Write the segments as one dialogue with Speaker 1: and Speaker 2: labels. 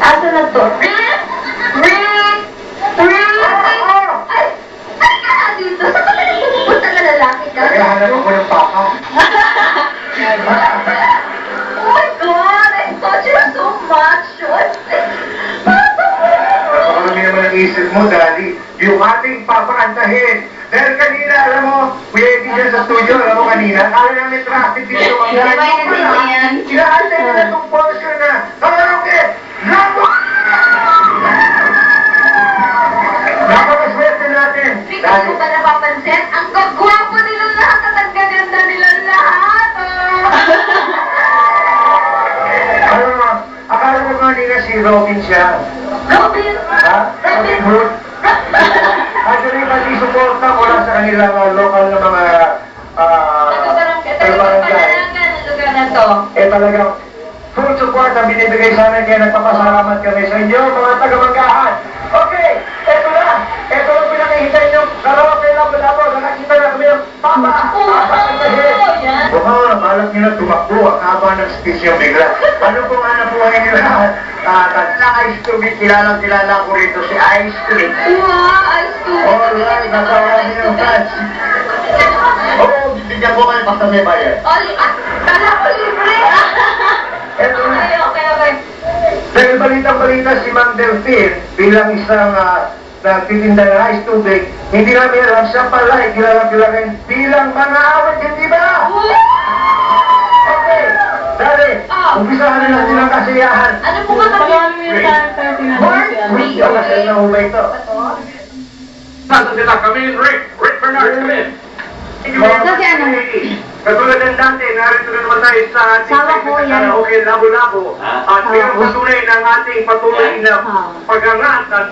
Speaker 1: Asa na to? Ay! Ay ka na dito! Saan ka na pupunta na lalaki ka?
Speaker 2: Kaya hanap ako ng papa.
Speaker 1: Oh my God! I thought you so much!
Speaker 2: Napakarami naman ang isip mo, Daddy. Yung ating papakantahin. Dahil kanina, alam mo, VIP dyan sa studio, alam mo kanina, kala namin traffic dito.
Speaker 1: Hindi ba yan?
Speaker 2: Inaantay nila itong portion na, karaoke! Labo! Napakaswerte natin.
Speaker 1: Hindi ko ba napapansin? Ang gagwapo nilang lahat at ang gaganda nilang lahat!
Speaker 2: Alam mo, akala mo kanina si Robin siya.
Speaker 1: Robin!
Speaker 2: Ha? Robin Hood? Actually, pati suporta mula sa kanilang local na mga
Speaker 1: Panalangan ang lugar na to.
Speaker 2: eh talagang full support ang binibigay sa amin, kaya nagpapasalamat kami sa inyo, mga taga-manggahan. Okay, eto na. Eto ang pinakihintay nyo. Karaoke lang ba dapat? Nakakita na kami ng papa. Papa ang tahin.
Speaker 1: Yan.
Speaker 2: Baka balak nyo na tumakbo ang haba ng speech yung bigla. Ano pong hanap buhay nila? Sa Ice Tubig, kilalang kilala ko rito si Ice Tubig.
Speaker 1: Wow, ice tubig.
Speaker 2: Alright, natawa niyo yung fans. Oo, bigyan ko kayo basta may bayad.
Speaker 1: Oli, kala ko libre.
Speaker 2: Eto na.
Speaker 1: Okay.
Speaker 2: Dahil balitang-balita si Ma'am Delphine bilang isang nagtitinda ng ice tubig, hindi namin alam siya pala ay kilalang bilang mga awit, hindi ba? Okay, dali, umpisahan na natin ang kasiyahan.
Speaker 1: Ano po ka kami?
Speaker 2: Kasi na humay ito.
Speaker 3: Saan sila? Come in, Rick. Rick Bernard, come in.
Speaker 2: Katulad ng dati, narito na naman tayo sa ating
Speaker 1: Sawa ko yan.
Speaker 2: karaoke labo-labo. At mayroong patuloy ng ating patuloy na pag-angat at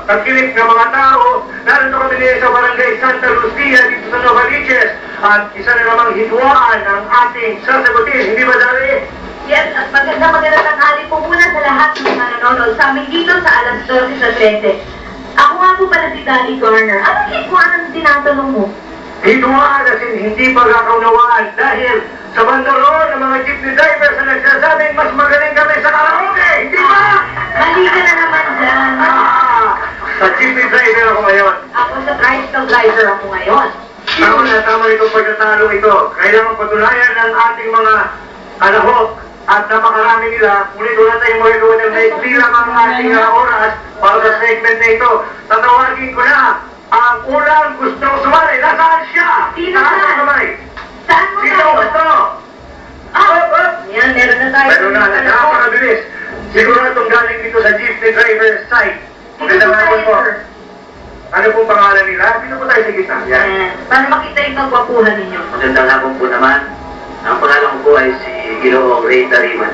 Speaker 2: pagkilik ng mga tao. Narito kami din sa Barangay Santa Lucia dito sa Novaliches. At isa na namang hidwaan ang ating sasagutin. Hindi ba, Dari?
Speaker 1: Yes, at magandang tanghali po muna sa lahat ng mga nanonood sa amin dito sa alas 12 sa 13. Ako nga po pala si Daddy Garner. Anong hikwan ang tinatanong mo?
Speaker 2: Hidwaan as in hindi pagkakaunawaan dahil sa bandaron ng mga jeepney drivers na nagsasabing mas magaling kami sa karaoke. Hindi ba?
Speaker 1: Mali ka na naman dyan.
Speaker 2: Sa jeepney driver ako ngayon.
Speaker 1: Ako sa tricycle driver ako ngayon.
Speaker 2: Tama itong pagkatalo ito. Kailangan patunayan ng ating mga alahok at napakarami nila. Ngunit wala tayong magagawa ng maikli lang ang ating oras para sa segment na ito. Tatawagin ko na ang unang gustong sumali. Nasaan siya?
Speaker 1: Sino saan? Saan mo
Speaker 2: Sino
Speaker 1: tayo?
Speaker 2: gusto?
Speaker 1: Yan, meron na tayo.
Speaker 2: Pero na, napakabilis. Siguradong galing dito sa jeepney driver site. Magandang hapon po. Ano pong pangalan nila? Dito po tayo sa gitna. Yan.
Speaker 1: Para makita yung kagwapuhan ninyo.
Speaker 4: Magandang hapon po naman. Ang pangalan ko po ay si Ginoong Ray Tariman.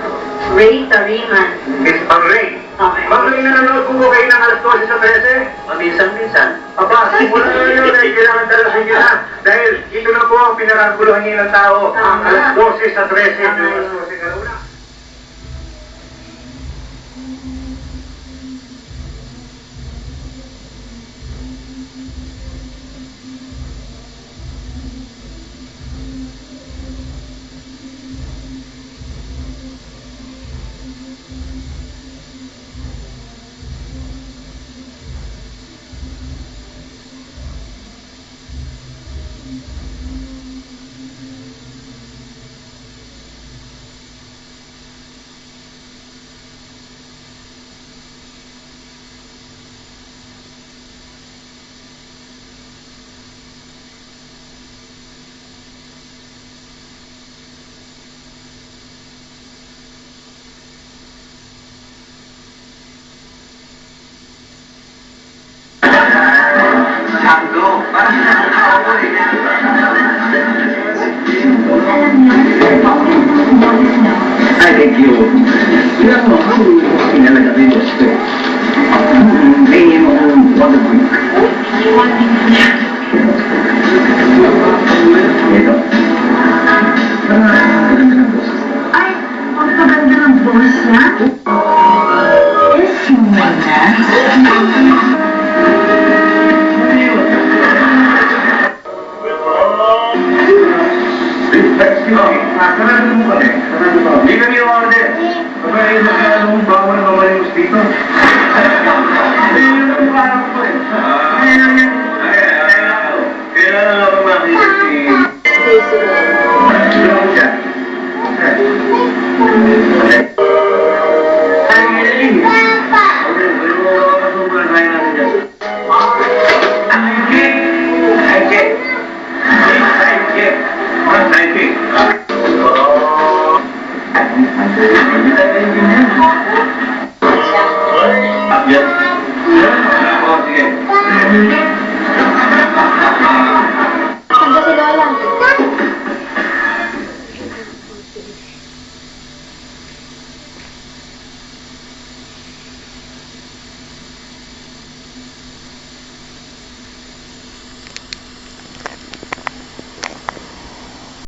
Speaker 1: Ray Tariman.
Speaker 2: Miss Pang Ray.
Speaker 1: Okay.
Speaker 2: Ma'am Ray, nanonood po kayo ng alas 12 sa 13?
Speaker 4: Maminsan-minsan.
Speaker 2: Aba, simula na yun ay kailangan talasin nyo na. Dahil ito na po ang pinakaguluhan niyo ng tao.
Speaker 1: Tama.
Speaker 2: Alas 12 sa 13.
Speaker 1: Tama.
Speaker 2: Alas 12 ka una.
Speaker 4: Tango. Parang nakakao ko eh. I thank you. Kaya mo ako, inalaga rin mo siya. May mo akong wonderful. Ito.
Speaker 1: Ay, ang paganda ng boss niya.
Speaker 2: Hindi kami yung order. Pagkain mo kaya nung bago na mamalimos dito.